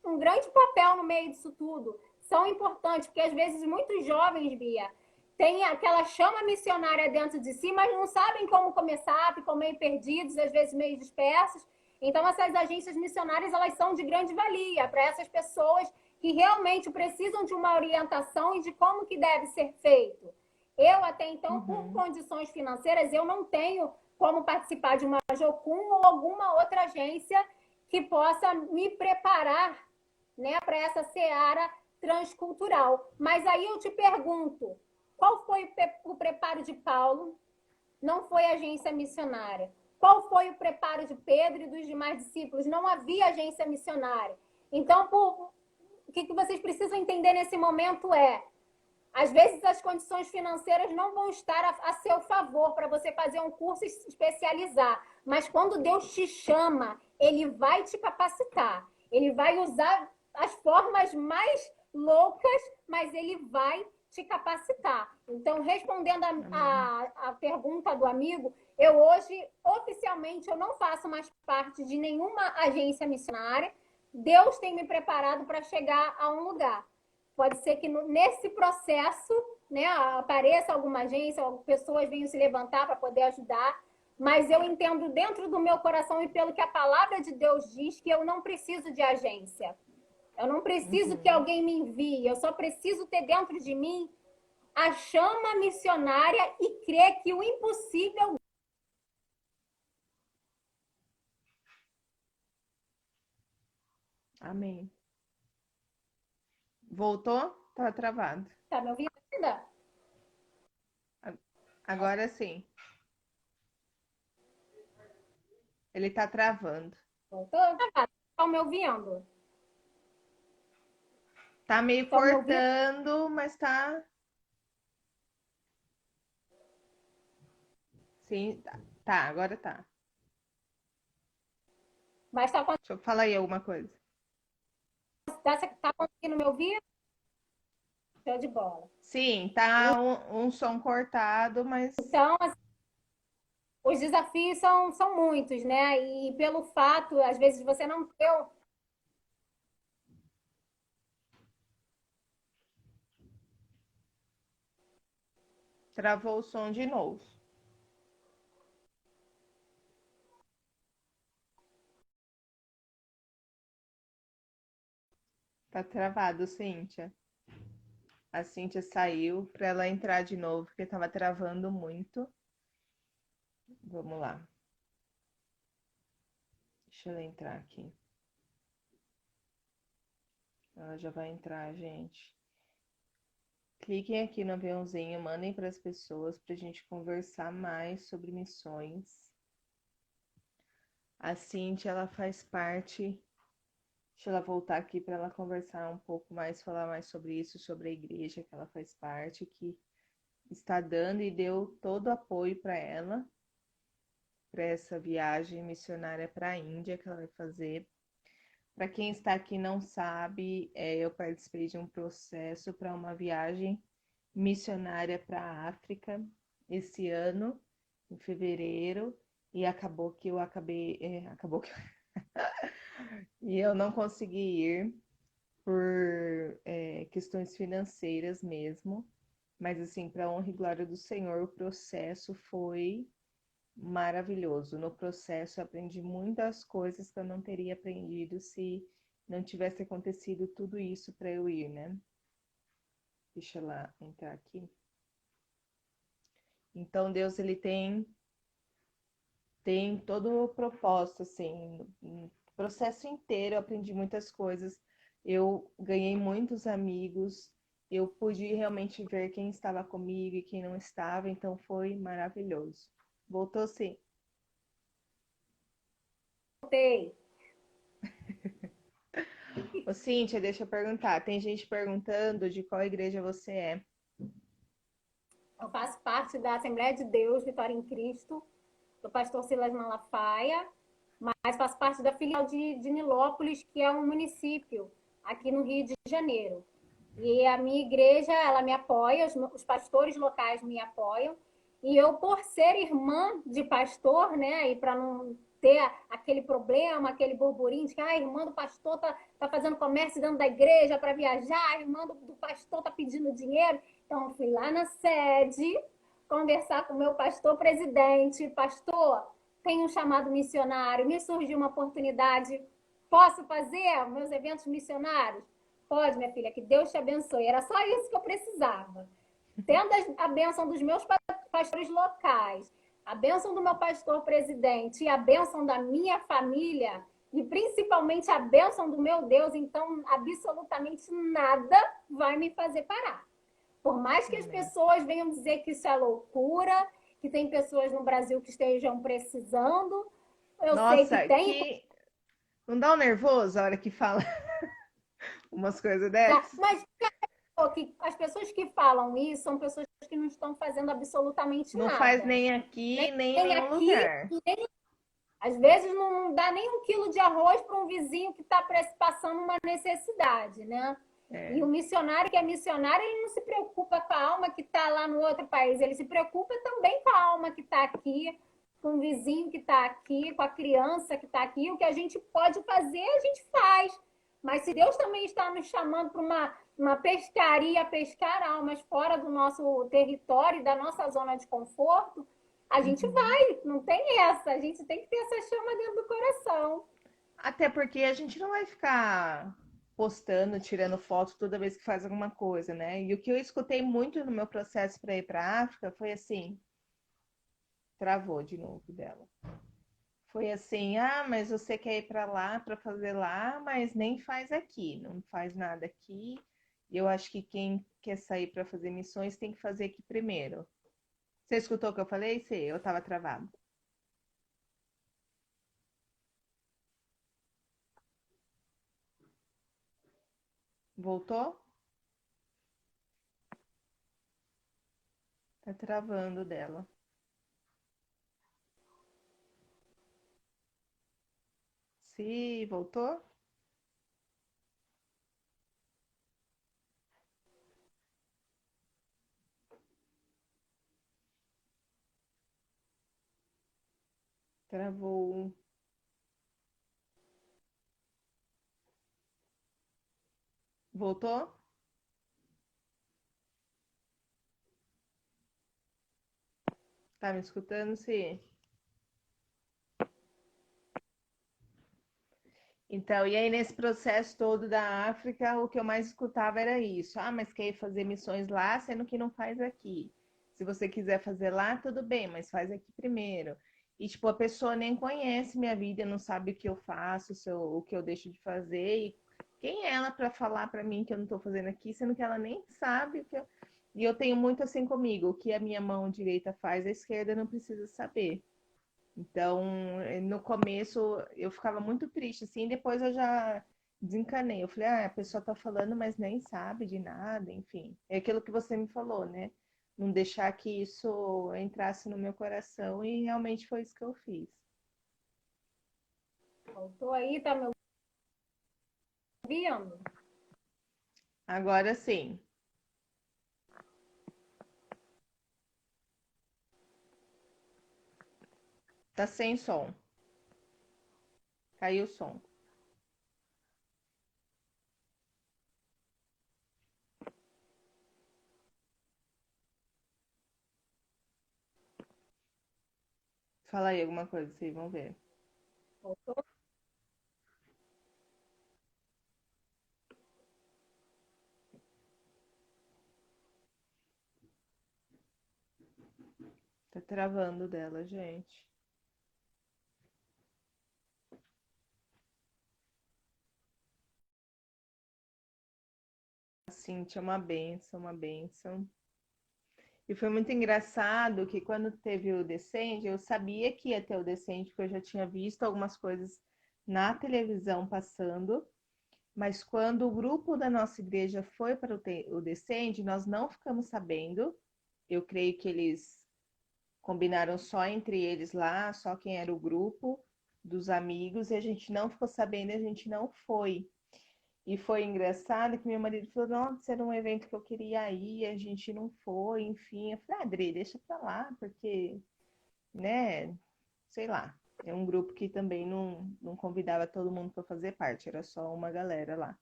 um grande papel no meio disso tudo. São importantes, porque às vezes muitos jovens, Bia, têm aquela chama missionária dentro de si, mas não sabem como começar, ficam meio perdidos, às vezes meio dispersos. Então, essas agências missionárias, elas são de grande valia para essas pessoas que realmente precisam de uma orientação e de como que deve ser feito. Eu, até então, por condições financeiras, eu não tenho como participar de uma Jocum ou alguma outra agência que possa me preparar, né, para essa seara transcultural. Mas aí eu te pergunto, qual foi o preparo de Paulo? Não foi agência missionária. Qual foi o preparo de Pedro e dos demais discípulos? Não havia agência missionária. Então, o que vocês precisam entender nesse momento é, às vezes as condições financeiras não vão estar a seu favor para você fazer um curso e se especializar. Mas quando Deus te chama, Ele vai te capacitar. Ele vai usar as formas mais loucas, mas Ele vai te capacitar. Então, respondendo a pergunta do amigo, eu hoje, oficialmente, eu não faço mais parte de nenhuma agência missionária. Deus tem me preparado para chegar a um lugar. Pode ser que nesse processo, né, apareça alguma agência, pessoas venham se levantar para poder ajudar, mas eu entendo dentro do meu coração e pelo que a palavra de Deus diz que eu não preciso de agência. Eu não preciso que alguém me envie, eu só preciso ter dentro de mim a chama missionária e crer que o impossível... Amém. Voltou? Tá travado. Tá me ouvindo ainda? Agora sim. Ele tá travando. Voltou? Estão me ouvindo? Tá meio cortando, mas tá... Sim, tá, agora tá. Mas tá Deixa eu falar aí alguma coisa. Tá conseguindo me ouvir? Show de bola. Sim, tá um som cortado, mas... Então, assim, os desafios são muitos, né? E pelo fato, às vezes, de você não ter... Travou o som de novo. Tá travado, Cíntia. A Cíntia saiu para ela entrar de novo, porque tava travando muito. Vamos lá. Deixa ela entrar aqui. Ela já vai entrar, gente. Cliquem aqui no aviãozinho, mandem para as pessoas para a gente conversar mais sobre missões. A Cíntia, ela faz parte. Deixa ela voltar aqui para ela conversar um pouco mais, falar mais sobre isso, sobre a igreja que ela faz parte, que está dando e deu todo o apoio para ela, para essa viagem missionária para a Índia que ela vai fazer. Para quem está aqui e não sabe, eu participei de um processo para uma viagem missionária para a África esse ano, em fevereiro, e acabou que e eu não consegui ir por questões financeiras mesmo, mas assim, para honra e glória do Senhor, o processo foi maravilhoso. No processo eu aprendi muitas coisas que eu não teria aprendido se não tivesse acontecido tudo isso para eu ir, né? Deixa ela entrar aqui. Então Deus ele tem todo o propósito assim, no processo inteiro eu aprendi muitas coisas. Eu ganhei muitos amigos, eu pude realmente ver quem estava comigo e quem não estava, então foi maravilhoso. Voltou sim. Voltei. Ô, Cíntia, deixa eu perguntar. Tem gente perguntando de qual igreja você é. Eu faço parte da Assembleia de Deus, Vitória em Cristo, do pastor Silas Malafaia, mas faço parte da filial de Nilópolis, que é um município aqui no Rio de Janeiro. E a minha igreja, ela me apoia, os pastores locais me apoiam. E eu, por ser irmã de pastor, né, e para não ter aquele problema, aquele burburinho de que a irmã do pastor tá fazendo comércio dentro da igreja para viajar, a irmã do pastor tá pedindo dinheiro. Então, eu fui lá na sede conversar com o meu pastor presidente. Pastor, tem um chamado missionário, me surgiu uma oportunidade, posso fazer meus eventos missionários? Pode, minha filha, que Deus te abençoe. Era só isso que eu precisava. Tendo a bênção dos meus pastores locais, a bênção do meu pastor presidente e a bênção da minha família, e principalmente a bênção do meu Deus, então absolutamente nada vai me fazer parar. Por mais que as pessoas venham dizer que isso é loucura, que tem pessoas no Brasil que estejam precisando, eu sei que Nossa, tem. que não dá um nervoso a hora que fala umas coisas dessas? Mas que as pessoas que falam isso são pessoas que não estão fazendo absolutamente Não faz nada. nem aqui, nem em Nem nenhum aqui, lugar. nem... Às vezes não dá nem 1 quilo de arroz para um vizinho que está passando uma necessidade, né? E É, o missionário que é missionário, ele não se preocupa com a alma que está lá no outro país, ele se preocupa também com a alma que está aqui, com o vizinho que está aqui, com a criança que está aqui. O que a gente pode fazer, a gente faz. Mas se Deus também está nos chamando para uma pescaria, pescar almas fora do nosso território, da nossa zona de conforto, a gente uhum. vai, não tem essa. A gente tem que ter essa chama dentro do coração. Até porque a gente não vai ficar postando, tirando foto toda vez que faz alguma coisa, né? E o que eu escutei muito no meu processo para ir para a África foi assim, travou de novo dela. Foi assim, ah, mas você quer ir para lá para fazer lá, mas nem faz aqui, não faz nada aqui. Eu acho que quem quer sair para fazer missões tem que fazer aqui primeiro. Você escutou o que eu falei? Sei, eu estava travado. Voltou? Tá travando dela. Se voltou? Travou. Voltou? Tá me escutando, sim? Então, e aí nesse processo todo da África, o que eu mais escutava era isso. Ah, mas quer ir fazer missões lá, sendo que não faz aqui. Se você quiser fazer lá, tudo bem, mas faz aqui primeiro. E, tipo, a pessoa nem conhece minha vida, não sabe o que eu faço, o que eu deixo de fazer. E quem é ela para falar para mim que eu não estou fazendo aqui, sendo que ela nem sabe o que eu... E eu tenho muito assim comigo, o que a minha mão direita faz, a esquerda não precisa saber. Então, no começo eu ficava muito triste, assim, depois eu já desencanei. Eu falei, ah, a pessoa tá falando, mas nem sabe de nada, enfim. É aquilo que você me falou, né? Não deixar que isso entrasse no meu coração e realmente foi isso que eu fiz. Voltou aí, tá me ouvindo? Agora sim, tá sem som. Caiu o som. Fala aí alguma coisa, sim, vamos ver. Voltou? Tá travando dela, gente. Assim, tinha uma benção, uma benção. E foi muito engraçado que quando teve o Descende, eu sabia que ia ter o Descende, porque eu já tinha visto algumas coisas na televisão passando, mas quando o grupo da nossa igreja foi para o Descende, nós não ficamos sabendo. Eu creio que eles combinaram só entre eles lá, só quem era o grupo dos amigos, e a gente não ficou sabendo e a gente não foi. E foi engraçado que meu marido falou, nossa, era um evento que eu queria ir, a gente não foi, enfim. Eu falei, ah, Adri, deixa pra lá, porque, né, sei lá. É um grupo que também não convidava todo mundo para fazer parte, era só uma galera lá.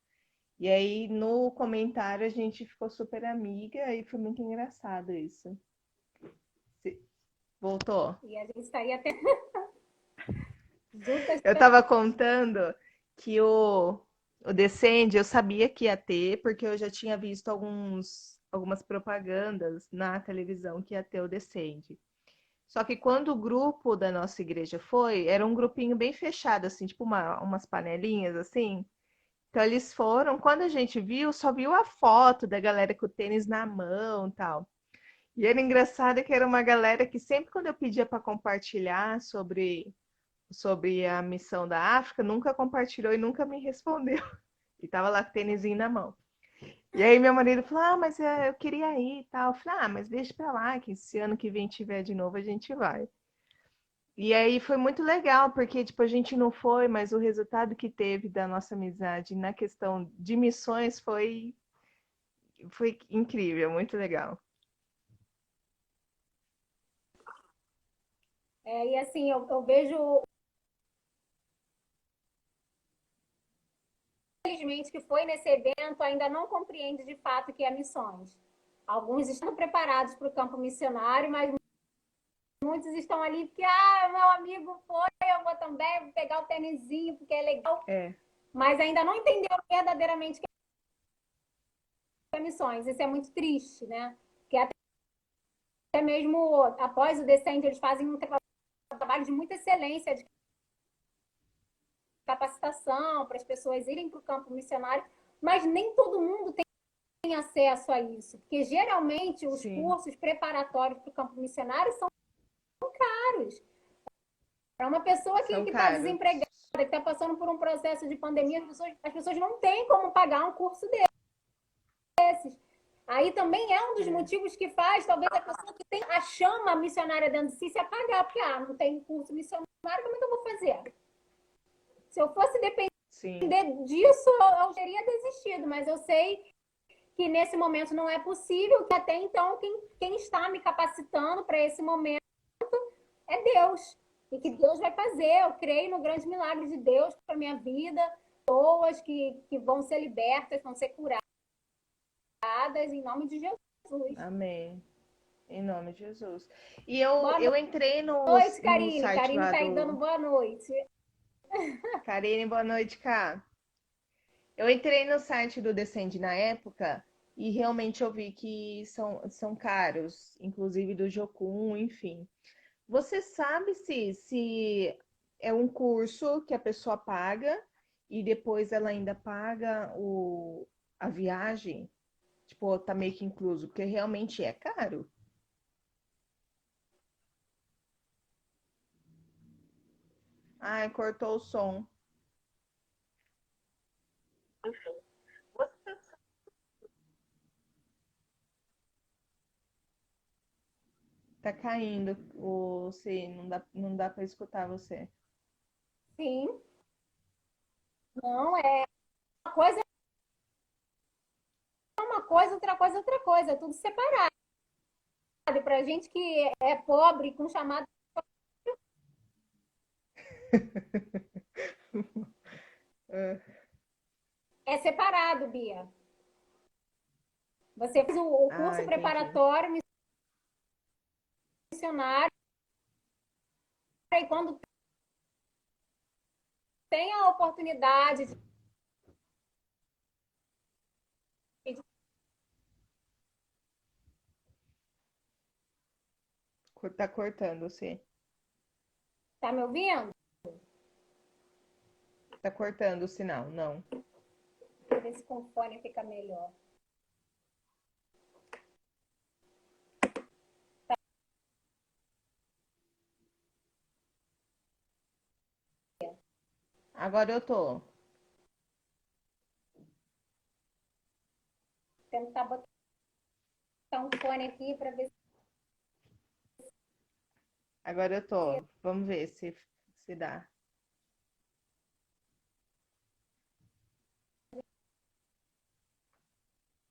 E aí, no comentário, a gente ficou super amiga e foi muito engraçado isso. Voltou? E a gente estaria até juntas. Eu tava contando que o Descende eu sabia que ia ter, porque eu já tinha visto algumas propagandas na televisão que ia ter o Descende. Só que quando o grupo da nossa igreja foi, era um grupinho bem fechado, assim, tipo umas panelinhas, assim. Então eles foram, quando a gente viu, só viu a foto da galera com o tênis na mão e tal. E era engraçado que era uma galera que sempre quando eu pedia para compartilhar sobre a missão da África, nunca compartilhou e nunca me respondeu. E tava lá com o tênisinho na mão. E aí meu marido falou, ah, mas eu queria ir e tal. Eu falei, ah, mas deixa pra lá, que se ano que vem tiver de novo, a gente vai. E aí foi muito legal, porque tipo, a gente não foi, mas o resultado que teve da nossa amizade na questão de missões foi incrível, muito legal. E assim, eu vejo, infelizmente, que foi nesse evento ainda não compreende de fato o que é missões. Alguns estão preparados para o campo missionário, mas muitos estão ali porque, meu amigo foi, eu vou também, vou pegar o tênisinho porque é legal, É, mas ainda não entenderam verdadeiramente o que é missões. Isso é muito triste, né? Porque até mesmo após o Descende, eles fazem um trabalho de muita excelência, de capacitação para as pessoas irem para o campo missionário, mas nem todo mundo tem acesso a isso, porque geralmente os sim, cursos preparatórios para o campo missionário são caros. Para uma pessoa que são está caros. desempregada, que está passando por um processo de pandemia, as pessoas não têm como pagar um curso desses. Aí também é um dos É, motivos que faz, talvez, a pessoa que tem a chama missionária dentro de si se apagar, porque não tem curso missionário, como é que eu vou fazer? Se eu fosse depender sim, disso, eu teria desistido, mas eu sei que nesse momento não é possível, que até então quem está me capacitando para esse momento é Deus. E que Deus vai fazer. Eu creio no grande milagre de Deus para minha vida, pessoas que vão ser libertas, vão ser curadas em nome de Jesus. amém. Em nome de Jesus. E eu entrei Noite, no Karine. site Karine lá tá aí dando do. boa noite. Karine, boa noite, cá. Eu entrei no site do Descende na época e realmente eu vi que são caros, inclusive do Jocum, enfim. Você sabe se é um curso que a pessoa paga e depois ela ainda paga a viagem? Tipo, tá meio que incluso, porque realmente é caro. Ai, cortou o som. Tá caindo você, não dá para escutar você. Sim. Não, uma coisa é uma coisa, outra coisa é outra coisa. É tudo separado. Pra gente que é pobre, com chamada. Ah, É separado, Bia. Você faz o curso entendi. preparatório missionário e quando tem a oportunidade de Tá cortando você. tá me ouvindo? Tá cortando o sinal, não. Deixa eu ver se com o fone fica melhor. Agora eu tô. Tentar botar um fone aqui para ver Agora eu tô. Vamos ver se dá.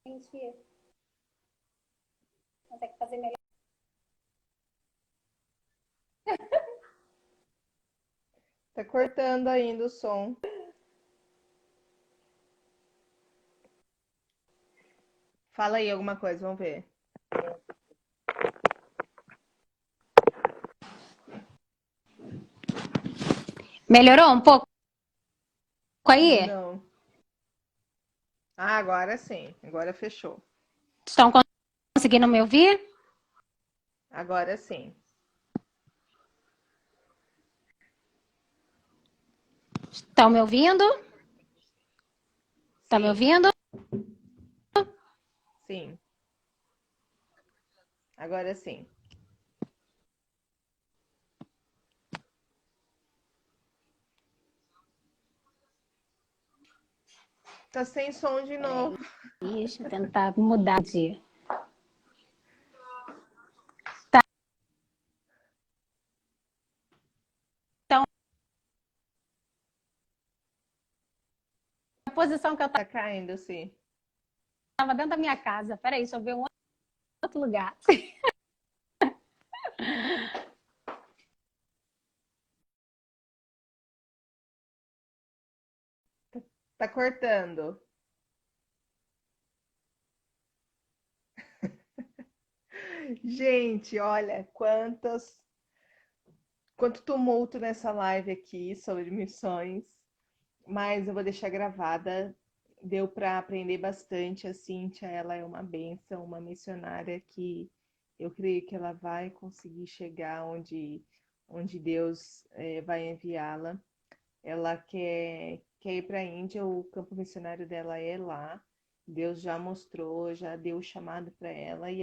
se a gente consegue fazer melhor. Tá cortando ainda o som. Fala aí alguma coisa, vamos ver. Melhorou um pouco aí? Não. Ah, agora sim. Agora fechou. Estão conseguindo me ouvir? Agora sim. Estão me ouvindo? Tá me Sim, ouvindo? sim. Agora sim. Tá sem som de novo. Deixa eu tentar mudar de. Tá. Então, a posição que eu Tá caindo, sim. estava dentro da minha casa. Peraí, deixa eu ver um outro lugar. Tá cortando. Gente, olha, quanto tumulto nessa live aqui sobre missões, mas eu vou deixar gravada. Deu para aprender bastante. A Cíntia, ela é uma bênção, uma missionária que eu creio que ela vai conseguir chegar onde Deus vai enviá-la. Ela quer ir para a Índia, o campo missionário dela é lá. Deus já mostrou, já deu o chamado para ela e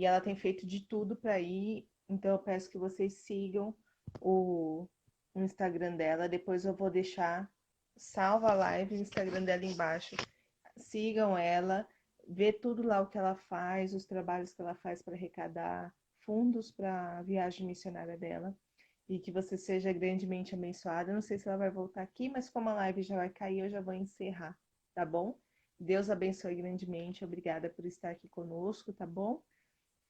ela tem feito de tudo para ir. Então eu peço que vocês sigam o, o Instagram dela. Depois eu vou deixar salva a live, o Instagram dela embaixo. Sigam ela, vê tudo lá o que ela faz, os trabalhos que ela faz para arrecadar fundos para a viagem missionária dela e que você seja grandemente abençoada. Não sei se ela vai voltar aqui, mas como a live já vai cair, eu já vou encerrar, tá bom? Deus abençoe grandemente. Obrigada por estar aqui conosco, tá bom?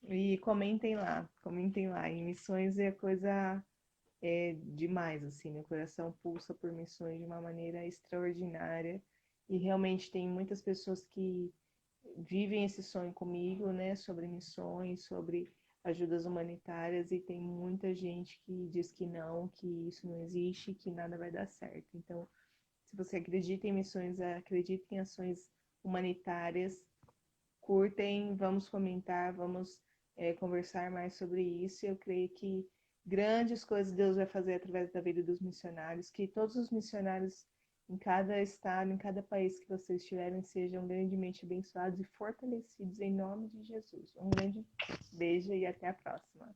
E comentem lá, comentem lá. Em missões é coisa demais, assim, meu coração pulsa por missões de uma maneira extraordinária. E realmente tem muitas pessoas que vivem esse sonho comigo, né, sobre missões, sobre ajudas humanitárias, e tem muita gente que diz que não, que isso não existe, que nada vai dar certo. Então, se você acredita em missões, acredita em ações humanitárias, curtem, vamos comentar, vamos conversar mais sobre isso. Eu creio que grandes coisas Deus vai fazer através da vida dos missionários, que todos os missionários em cada estado, em cada país que vocês estiverem, sejam grandemente abençoados e fortalecidos em nome de Jesus. Um grande beijo e até a próxima.